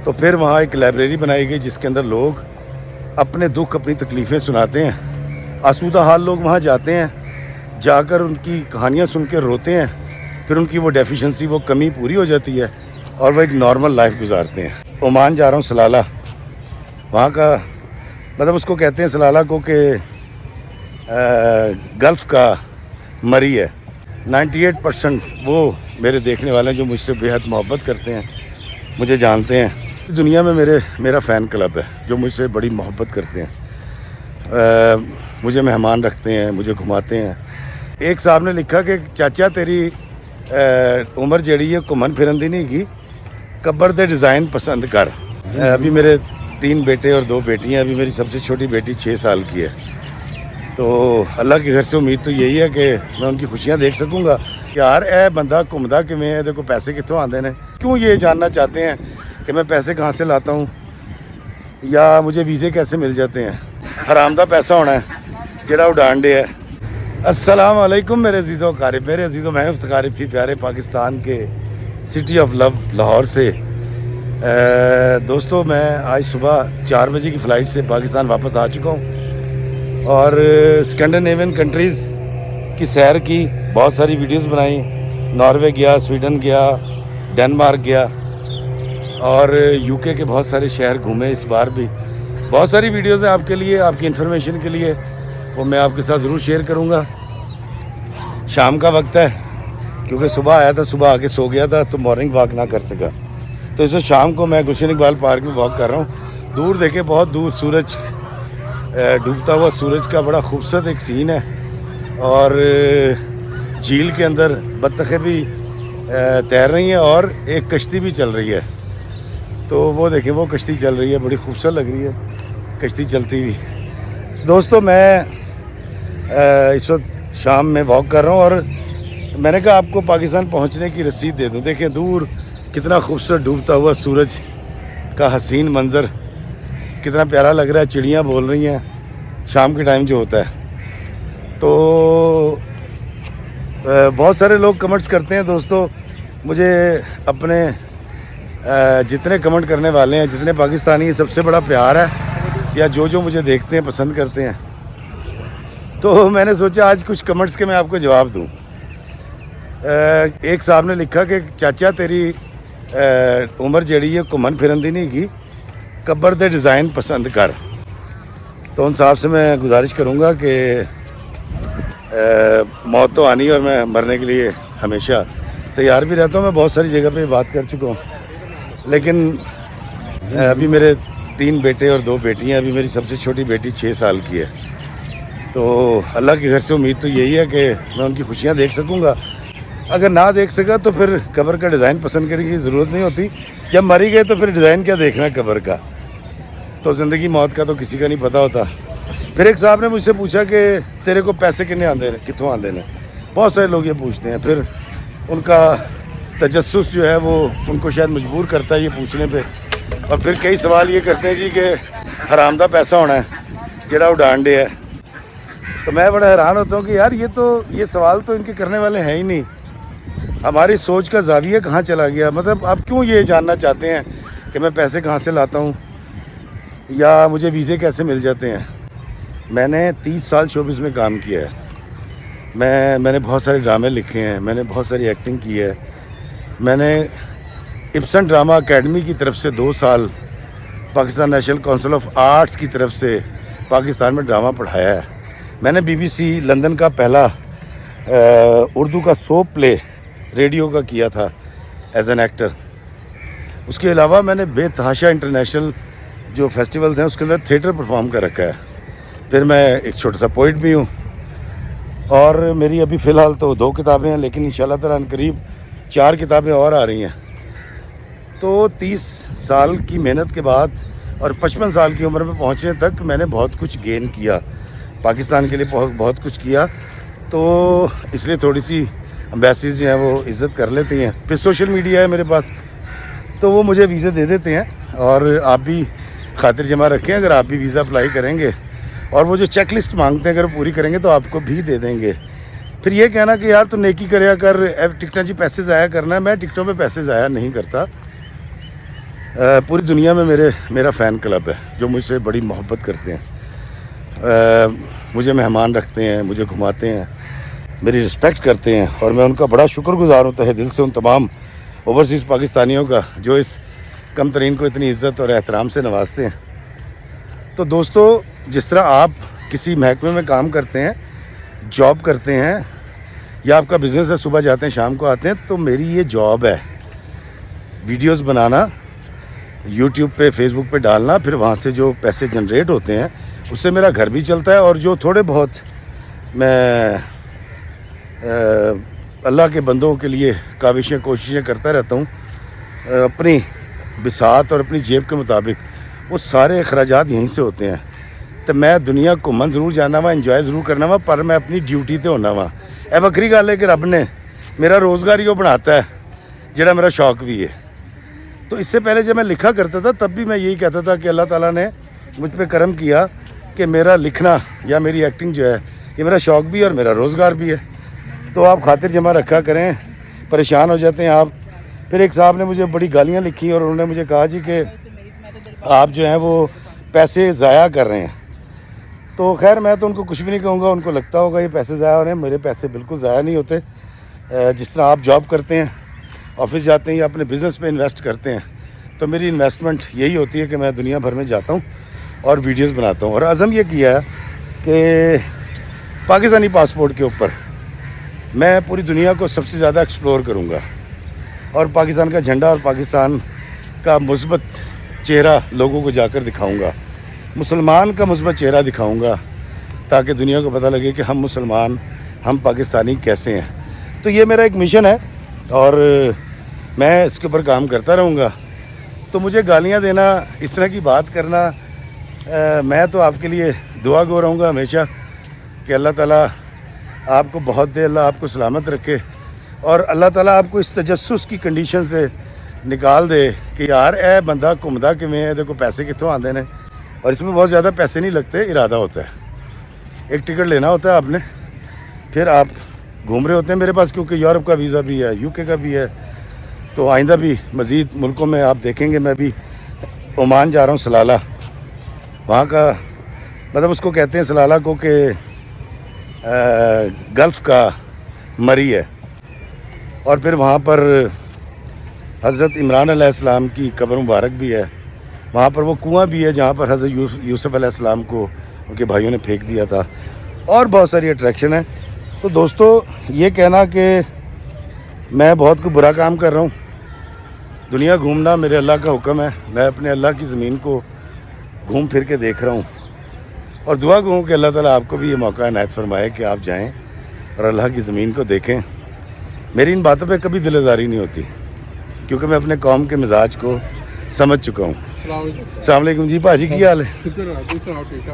تو پھر وہاں ایک لائبریری بنائی گئی جس کے اندر لوگ اپنے دکھ اپنی تکلیفیں سناتے ہیں. آسودہ حال لوگ وہاں جاتے ہیں, جا کر ان کی کہانیاں سن کے روتے ہیں, پھر ان کی وہ ڈیفیشنسی وہ کمی پوری ہو جاتی ہے اور وہ ایک نارمل لائف گزارتے ہیں. عمان جا رہا ہوں سلالہ, وہاں کا مطلب اس کو کہتے ہیں سلالہ کو کہ گلف کا مری ہے. 98% وہ میرے دیکھنے والے ہیں جو مجھ سے بے حد محبت کرتے ہیں, مجھے جانتے ہیں. دنیا میں میرا فین کلب ہے جو مجھ سے بڑی محبت کرتے ہیں, مجھے مہمان رکھتے ہیں, مجھے گھماتے ہیں. ایک صاحب نے لکھا کہ چاچا تیری عمر جڑی ہے گھومن پھرن دی نہیں کی, قبر دے ڈیزائن پسند کر. ابھی میرے 3 بیٹے اور 2 بیٹیاں, ابھی میری سب سے چھوٹی بیٹی 6 سال کی ہے. تو اللہ کے گھر سے امید تو یہی ہے کہ میں ان کی خوشیاں دیکھ سکوں گا. یار اے بندہ گھومدا کیویں ہے, دیکھو پیسے کتوں آندے نے. کیوں یہ جاننا چاہتے ہیں کہ میں پیسے کہاں سے لاتا ہوں یا مجھے ویزے کیسے مل جاتے ہیں. حرام دا پیسہ ہونا ہے جڑا اڈان ڈے ہے. السلام علیکم میرے عزیزوں قارب, میرے عزیزوں میں قارب فی پیارے پاکستان کے سٹی آف لو لاہور سے. دوستو میں آج صبح 4 بجے کی فلائٹ سے پاکستان واپس آ چکا ہوں اور اسکینڈینیوین کنٹریز کی سیر کی, بہت ساری ویڈیوز بنائیں. ناروے گیا, سویڈن گیا, ڈنمارک گیا اور UK کے بہت سارے شہر گھومے. اس بار بھی بہت ساری ویڈیوز ہیں آپ کے لیے, آپ کی انفارمیشن کے لیے, وہ میں آپ کے ساتھ ضرور شیئر کروں گا. شام کا وقت ہے کیونکہ صبح آیا تھا, صبح آ کے سو گیا تھا تو مارننگ واک نہ کر سکا, تو اس وقت شام کو میں گلشن اقبال پارک میں واک کر رہا ہوں. دور دیکھیں, بہت دور سورج, ڈوبتا ہوا سورج کا بڑا خوبصورت ایک سین ہے اور جھیل کے اندر بطخیں بھی تیر رہی ہیں اور ایک کشتی بھی چل رہی ہے. تو وہ دیکھیں, وہ کشتی چل رہی ہے, بڑی خوبصورت لگ رہی ہے کشتی چلتی ہوئی. دوستو میں اس وقت شام میں واک کر رہا ہوں اور میں نے کہا آپ کو پاکستان پہنچنے کی رسید دے دوں. دیکھیں دور کتنا خوبصورت ڈوبتا ہوا سورج کا حسین منظر, کتنا پیارا لگ رہا ہے. چڑیاں بول رہی ہیں شام کے ٹائم جو ہوتا ہے. تو بہت سارے لوگ کمنٹس کرتے ہیں دوستو, مجھے اپنے جتنے کمنٹ کرنے والے ہیں, جتنے پاکستانی ہیں, سب سے بڑا پیار ہے یا جو مجھے دیکھتے ہیں پسند کرتے ہیں. تو میں نے سوچا آج کچھ کمنٹس کے میں آپ کو جواب دوں. ایک صاحب نے لکھا کہ چاچا تیری عمر جڑی ہے گھومن پھرن دی نہیں کی, قبر دے ڈیزائن پسند کر. تو ان صاحب سے میں گزارش کروں گا کہ موت تو آنی اور میں مرنے کے لیے ہمیشہ تیار بھی رہتا ہوں. میں بہت ساری جگہ پہ بات کر چکا ہوں, لیکن ابھی میرے 3 بیٹے اور 2 بیٹیاں, ابھی میری سب سے چھوٹی بیٹی 6 سال کی ہے. تو اللہ کے گھر سے امید تو یہی ہے کہ میں ان کی خوشیاں دیکھ سکوں گا. اگر نہ دیکھ سکا تو پھر قبر کا ڈیزائن پسند کرنے کی ضرورت نہیں ہوتی. جب مری گئے تو پھر ڈیزائن کیا دیکھنا ہے قبر کا, تو زندگی موت کا تو کسی کا نہیں پتہ ہوتا. پھر ایک صاحب نے مجھ سے پوچھا کہ تیرے کو پیسے کتوں آندے نے. بہت سارے لوگ یہ پوچھتے ہیں, پھر ان کا تجسس جو ہے وہ ان کو شاید مجبور کرتا ہے یہ پوچھنے پہ, اور پھر کئی سوال یہ کرتے ہیں جی کہ حرام دا پیسہ ہونا ہے جڑا اڈان ڈے ہے. تو میں بڑا حیران ہوتا ہوں کہ یار یہ سوال تو ان کے کرنے والے ہیں ہی نہیں. ہماری سوچ کا زاویہ کہاں چلا گیا. مطلب آپ کیوں یہ جاننا چاہتے ہیں کہ میں پیسے کہاں سے لاتا ہوں یا مجھے ویزے کیسے مل جاتے ہیں. میں نے 30 سال شوبز میں کام کیا ہے. میں نے بہت سارے ڈرامے لکھے ہیں, میں نے بہت ساری ایکٹنگ کی ہے. میں نے ابسن ڈرامہ اکیڈمی کی طرف سے 2 سال Pakistan national council of arts کی طرف سے پاکستان میں ڈرامہ پڑھایا ہے. میں نے BBC لندن کا پہلا اردو کا سوپ پلے ریڈیو کا کیا تھا ایز این ایکٹر. اس کے علاوہ میں نے بے تحاشا انٹرنیشنل جو فیسٹیولز ہیں اس کے اندر تھیٹر پرفارم کر رکھا ہے. پھر میں ایک چھوٹا سا پوئٹ بھی ہوں اور میری ابھی فی الحال تو 2 کتابیں ہیں, لیکن انشاءاللہ تعالیٰ قریب 4 کتابیں اور آ رہی ہیں. تو 30 سال کی محنت کے بعد اور 55 سال کی عمر میں پہنچنے تک میں نے بہت کچھ گین کیا, پاکستان کے لیے بہت کچھ کیا. تو اس لیے تھوڑی سی امبیسیز جو ہیں وہ عزت کر لیتی ہیں. پھر سوشل میڈیا ہے میرے پاس, تو وہ مجھے ویزے دے دیتے ہیں. اور آپ بھی خاطر جمع رکھیں, اگر آپ بھی ویزا اپلائی کریں گے اور وہ جو چیک لسٹ مانگتے ہیں اگر پوری کریں گے تو آپ کو بھی دے دیں گے. پھر یہ کہنا کہ یار تو نیکی کریا کر, ٹکٹاں جی پیسے ضائع کرنا ہے, میں ٹکٹوں پہ پیسے ضائع نہیں کرتا. پوری دنیا میں میرا فین کلب ہے جو مجھ سے بڑی محبت کرتے ہیں، مجھے مہمان رکھتے ہیں، مجھے گھماتے ہیں، میری رسپیکٹ کرتے ہیں، اور میں ان کا بڑا شکر گزار ہوں تہہ دل سے ان تمام اوورسیز پاکستانیوں کا جو اس کم ترین کو اتنی عزت اور احترام سے نوازتے ہیں۔ تو دوستو، جس طرح آپ کسی محکمے میں کام کرتے ہیں، جاب کرتے ہیں، یا آپ کا بزنس ہے، صبح جاتے ہیں شام کو آتے ہیں، تو میری یہ جاب ہے ویڈیوز بنانا، یوٹیوب پہ فیس بک پہ ڈالنا، پھر وہاں سے جو پیسے جنریٹ ہوتے ہیں اس سے میرا گھر بھی چلتا ہے، اور جو تھوڑے بہت میں اللہ کے بندوں کے لیے کوششیں کرتا رہتا ہوں اپنی بساط اور اپنی جیب کے مطابق، وہ سارے اخراجات یہیں سے ہوتے ہیں۔ تو میں دنیا گھومن ضرور جانا وا، انجوائے ضرور کرنا وا، پر میں اپنی ڈیوٹی تے ہونا وا۔ اے وکری گل ہے کہ رب نے میرا روزگار ہی وہ بناتا ہے جڑا میرا شوق بھی ہے۔ تو اس سے پہلے جب میں لکھا کرتا تھا تب بھی میں یہی کہتا تھا کہ اللہ تعالیٰ نے مجھ پہ کرم کیا کہ میرا لکھنا یا میری ایکٹنگ جو ہے یہ میرا شوق بھی ہے اور میرا روزگار بھی ہے۔ تو آپ خاطر جمع رکھا کریں، پریشان ہو جاتے ہیں آپ۔ پھر ایک صاحب نے مجھے بڑی گالیاں لکھی اور انہوں نے مجھے کہا جی کہ آپ جو ہیں وہ پیسے ضائع کر رہے ہیں۔ تو خیر میں تو ان کو کچھ بھی نہیں کہوں گا، ان کو لگتا ہوگا یہ پیسے ضائع ہو رہے ہیں، میرے پیسے بالکل ضائع نہیں ہوتے۔ جس طرح آپ جاب کرتے ہیں، آفس جاتے ہیں یا اپنے بزنس پہ انویسٹ کرتے ہیں، تو میری انویسٹمنٹ یہی ہوتی ہے کہ میں دنیا بھر میں جاتا ہوں اور ویڈیوز بناتا ہوں، اور عزم یہ کیا ہے کہ پاکستانی پاسپورٹ کے اوپر میں پوری دنیا کو سب سے زیادہ ایکسپلور کروں گا، اور پاکستان کا جھنڈا اور پاکستان کا مثبت چہرہ لوگوں کو جا کر دکھاؤں گا، مسلمان کا مثبت چہرہ دکھاؤں گا، تاکہ دنیا کو پتہ لگے کہ ہم مسلمان، ہم پاکستانی کیسے ہیں۔ تو یہ میرا ایک مشن ہے اور میں اس کے اوپر کام کرتا رہوں گا۔ تو مجھے گالیاں دینا، اس طرح کی بات کرنا، میں تو آپ کے لیے دعا گو رہوں گا ہمیشہ کہ اللہ تعالیٰ آپ کو بہت دے، اللہ آپ کو سلامت رکھے، اور اللہ تعالیٰ آپ کو اس تجسس کی کنڈیشن سے نکال دے کہ یار اے بندہ گھومدا کیویں ہے، دیکھو پیسے کتوں آندے نے، اور اس میں بہت زیادہ پیسے نہیں لگتے، ارادہ ہوتا ہے، ایک ٹکٹ لینا ہوتا ہے آپ نے، پھر آپ گھوم رہے ہوتے ہیں۔ میرے پاس کیونکہ یورپ کا ویزا بھی ہے، UK کا بھی ہے، تو آئندہ بھی مزید ملکوں میں آپ دیکھیں گے۔ میں بھی عمان جا رہا ہوں، سلالہ، وہاں کا مطلب اس کو کہتے ہیں سلالہ کو کہ گلف کا مری ہے، اور پھر وہاں پر حضرت عمران علیہ السلام کی قبر مبارک بھی ہے، وہاں پر وہ کنواں بھی ہے جہاں پر حضرت یوسف علیہ السلام کو ان کے بھائیوں نے پھینک دیا تھا، اور بہت ساری اٹریکشن ہیں۔ تو دوستو، یہ کہنا کہ میں بہت کوئی برا کام کر رہا ہوں، دنیا گھومنا میرے اللہ کا حکم ہے، میں اپنے اللہ کی زمین کو گھوم پھر کے دیکھ رہا ہوں، اور دعا گو کہ اللہ تعالیٰ آپ کو بھی یہ موقع عنایت فرمائے کہ آپ جائیں اور اللہ کی زمین کو دیکھیں۔ میری ان باتوں پہ کبھی دل آزاری نہیں ہوتی، کیونکہ میں اپنے قوم کے مزاج کو سمجھ چکا ہوں۔ السلام علیکم جی، بھاجی کی حال ہے؟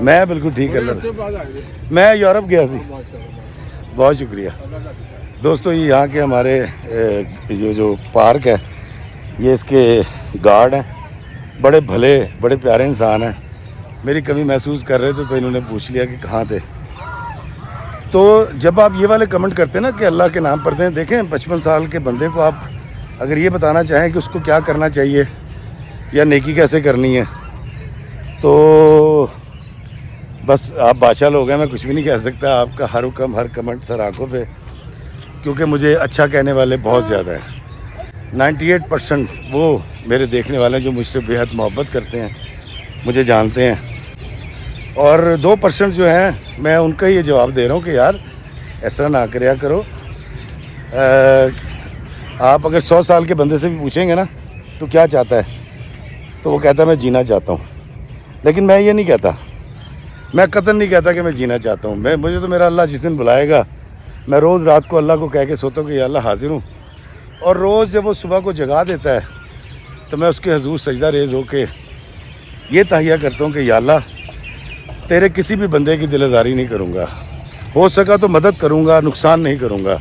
میں بالکل ٹھیک، اللہ، میں یورپ گیا سی، بہت شکریہ دوستو۔ یہ یہاں کے ہمارے یہ جو پارک ہے، یہ اس کے گارڈ ہیں، بڑے بھلے بڑے پیارے انسان ہیں، میری کمی محسوس کر رہے تھے تو انہوں نے پوچھ لیا کہ کہاں تھے۔ تو جب آپ یہ والے کمنٹ کرتے ہیں نا کہ اللہ کے نام پڑھتے ہیں، دیکھیں 55 سال کے بندے کو آپ اگر یہ بتانا چاہیں کہ اس کو کیا کرنا چاہیے یا نیکی کیسے کرنی ہے، تو بس آپ بادشاہ لوگ ہیں، میں کچھ بھی نہیں کہہ سکتا۔ آپ کا ہر حکم، ہر کمنٹ سر آنکھوں پہ، کیونکہ مجھے اچھا کہنے والے بہت زیادہ ہیں۔ 98% وہ میرے دیکھنے والے جو مجھ سے بے حد محبت کرتے ہیں، مجھے جانتے ہیں، اور 2% جو ہیں میں ان کا یہ جواب دے رہا ہوں کہ یار اس طرح نہ کریا کرو۔ آپ اگر 100 سال کے بندے سے بھی پوچھیں گے نا تو کیا چاہتا ہے، تو وہ کہتا ہے میں جینا چاہتا ہوں، لیکن میں یہ نہیں کہتا، میں قطعاً نہیں کہتا کہ میں جینا چاہتا ہوں۔ مجھے تو میرا اللہ جس دن بلائے گا، میں روز رات کو اللہ کو کہہ کے سوتا ہوں کہ یا اللہ حاضر ہوں، اور روز جب وہ صبح کو جگا دیتا ہے تو میں اس کے حضور سجدہ ریز ہو کے یہ تہیہ کرتا ہوں کہ یا اللہ تیرے کسی بھی بندے کی دل آزاری نہیں کروں گا، ہو سکا تو مدد کروں گا، نقصان نہیں کروں گا،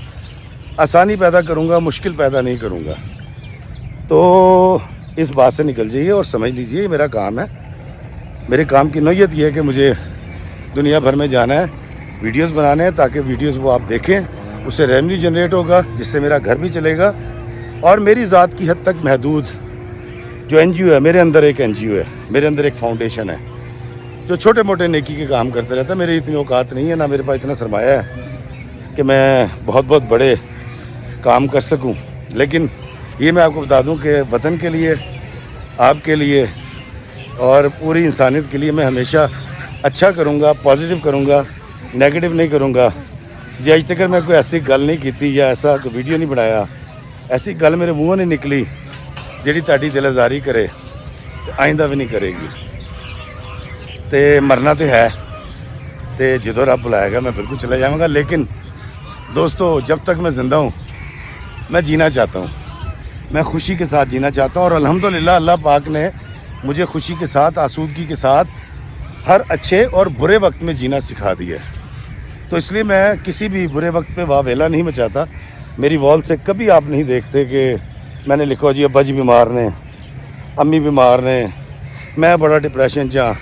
آسانی پیدا کروں گا، مشکل پیدا نہیں کروں گا۔ تو اس بات سے نکل جائیے اور سمجھ لیجئے یہ میرا کام ہے۔ میرے کام کی نوعیت یہ ہے کہ مجھے دنیا بھر میں جانا ہے، ویڈیوز بنانے ہیں، تاکہ ویڈیوز وہ آپ دیکھیں، اس سے ریونیو جنریٹ ہوگا، جس سے میرا گھر بھی چلے گا، اور میری ذات کی حد تک محدود جو NGO ہے میرے اندر ایک NGO ہے, میرے اندر ایک فاؤنڈیشن ہے جو چھوٹے موٹے نیکی کے کام کرتے رہتا ہے. میری اتنی اوقات نہیں ہے, نہ میرے پاس اتنا سرمایہ ہے کہ میں بہت بہت بڑے کام کر سکوں, لیکن یہ میں آپ کو بتا دوں کہ وطن کے لیے, آپ کے لیے اور پوری انسانیت کے لیے میں ہمیشہ اچھا کروں گا, پازیٹیو کروں گا, نیگیٹو نہیں کروں گا. جی اج تک میں کوئی ایسی گل نہیں کیتی یا ایسا کوئی ویڈیو نہیں بنایا, ایسی گل میرے منہوں نہیں نکلی جیڑی تہاڈی دل آزاری کرے تے آئندہ بھی نہیں کرے گی. تے مرنا تو ہے, تے جدوں رب بلائے گا میں بالکل چلا جاؤں گا. لیکن دوستو, جب تک میں زندہ ہوں میں جینا چاہتا ہوں, میں خوشی کے ساتھ جینا چاہتا ہوں. اور الحمدللہ اللہ پاک نے مجھے خوشی کے ساتھ, آسودگی کے ساتھ ہر اچھے اور برے وقت میں جینا سکھا دیا ہے. تو اس لیے میں کسی بھی برے وقت پہ واہ ویلا نہیں مچاتا. میری وال سے کبھی آپ نہیں دیکھتے کہ میں نے لکھا جی ابا جی بیمار نے, امی بیمار نے, میں بڑا ڈپریشن چاہ.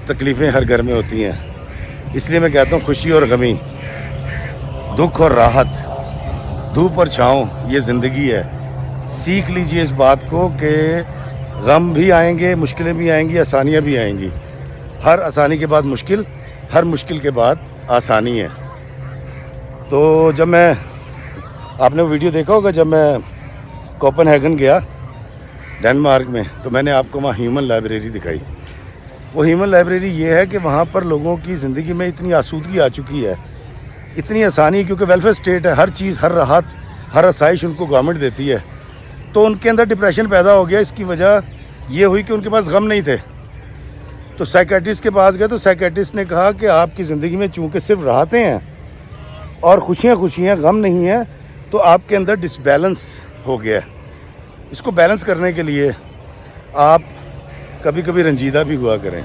تکلیفیں ہر گھر میں ہوتی ہیں, اس لیے میں کہتا ہوں خوشی اور غمی, دکھ اور راحت, دھوپ اور چھاؤں, یہ زندگی ہے. سیکھ لیجئے اس بات کو کہ غم بھی آئیں گے, مشکلیں بھی آئیں گی, آسانیاں بھی آئیں گی. ہر آسانی کے بعد مشکل, ہر مشکل کے بعد آسانی ہے. تو جب میں, آپ نے ویڈیو دیکھا ہوگا جب میں کوپن ہیگن گیا ڈنمارک میں, تو میں نے آپ کو وہاں ہیومن لائبریری دکھائی. وہ ہیومن لائبریری یہ ہے کہ وہاں پر لوگوں کی زندگی میں اتنی آسودگی آ چکی ہے, اتنی آسانی, کیونکہ ویلفیئر اسٹیٹ ہے, ہر چیز, ہر راحت, ہر آسائش ان کو گورنمنٹ دیتی ہے. تو ان کے اندر ڈپریشن پیدا ہو گیا. اس کی وجہ یہ ہوئی کہ ان کے پاس غم نہیں تھے. تو سائیکیٹرسٹ کے پاس گئے تو سائیکیٹرسٹ نے کہا کہ آپ کی زندگی میں چونکہ صرف راحتیں ہیں اور خوشیاں, غم نہیں ہیں, تو آپ کے اندر ڈس بیلنس ہو گیا ہے. اس کو بیلنس کرنے کے لیے آپ کبھی کبھی رنجیدہ بھی ہوا کریں.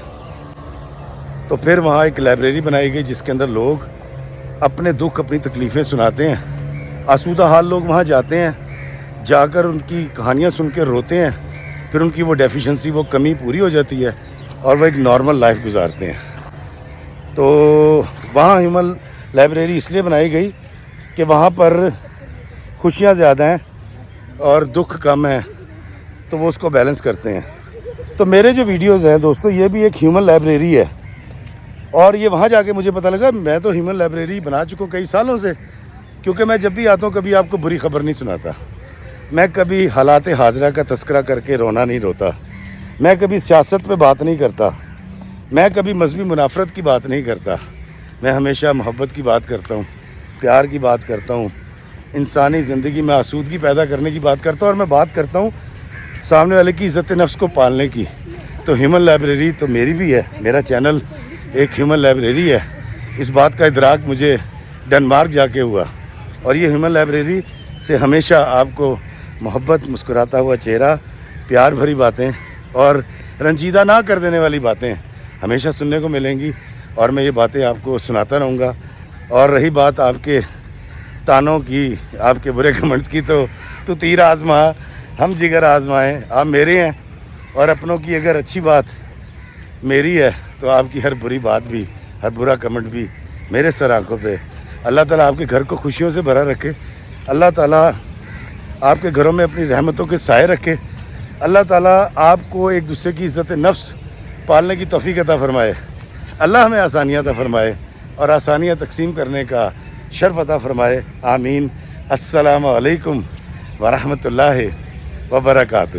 تو پھر وہاں ایک لائبریری بنائی گئی جس کے اندر لوگ اپنے دکھ, اپنی تکلیفیں سناتے ہیں. آسودہ حال لوگ وہاں جاتے ہیں, جا کر ان کی کہانیاں سن کے روتے ہیں. پھر ان کی وہ ڈیفیشنسی, وہ کمی پوری ہو جاتی ہے اور وہ ایک نارمل لائف گزارتے ہیں. تو وہاں ہیومن لائبریری اس لیے بنائی گئی کہ وہاں پر خوشیاں زیادہ ہیں اور دکھ کم ہیں, تو وہ اس کو بیلنس کرتے ہیں. تو میرے جو ویڈیوز ہیں دوستو, یہ بھی ایک ہیومن لائبریری ہے. اور یہ وہاں جا کے مجھے پتہ لگا, میں تو ہیومن لائبریری بنا چکا ہوں کئی سالوں سے, کیونکہ میں جب بھی آتا ہوں کبھی آپ کو بری خبر نہیں سناتا. میں کبھی حالات حاضرہ کا تذکرہ کر کے رونا نہیں روتا. میں کبھی سیاست پہ بات نہیں کرتا. میں کبھی مذہبی منافرت کی بات نہیں کرتا. میں ہمیشہ محبت کی بات کرتا ہوں, پیار کی بات کرتا ہوں, انسانی زندگی میں آسودگی پیدا کرنے کی بات کرتا ہوں. اور میں بات کرتا ہوں سامنے والے کی عزت نفس کو پالنے کی. تو ہیومن لائبریری تو میری بھی ہے, میرا چینل ایک ہیومن لائبریری ہے. اس بات کا ادراک مجھے ڈنمارک جا کے ہوا. اور یہ ہیومن لائبریری سے ہمیشہ آپ کو محبت, مسکراتا ہوا چہرہ, پیار بھری باتیں اور رنجیدہ نہ کر دینے والی باتیں ہمیشہ سننے کو ملیں گی. اور میں یہ باتیں آپ کو سناتا رہوں گا. اور رہی بات آپ کے تانوں کی, آپ کے برے کمنٹس کی, تو تیر آزما ہم جگر آزمائیں, آپ میرے ہیں. اور اپنوں کی اگر اچھی بات میری ہے تو آپ کی ہر بری بات بھی, ہر برا کمنٹ بھی میرے سر آنکھوں پہ. اللہ تعالیٰ آپ کے گھر کو خوشیوں سے بھرا رکھے. اللہ تعالیٰ آپ کے گھروں میں اپنی رحمتوں کے سائے رکھے. اللہ تعالیٰ آپ کو ایک دوسرے کی عزت نفس پالنے کی توفیق عطا فرمائے. اللہ ہمیں آسانیاں عطا فرمائے اور آسانیاں تقسیم کرنے کا شرف عطا فرمائے. آمین. السلام علیکم ورحمۃ اللہ وبرکاتہ.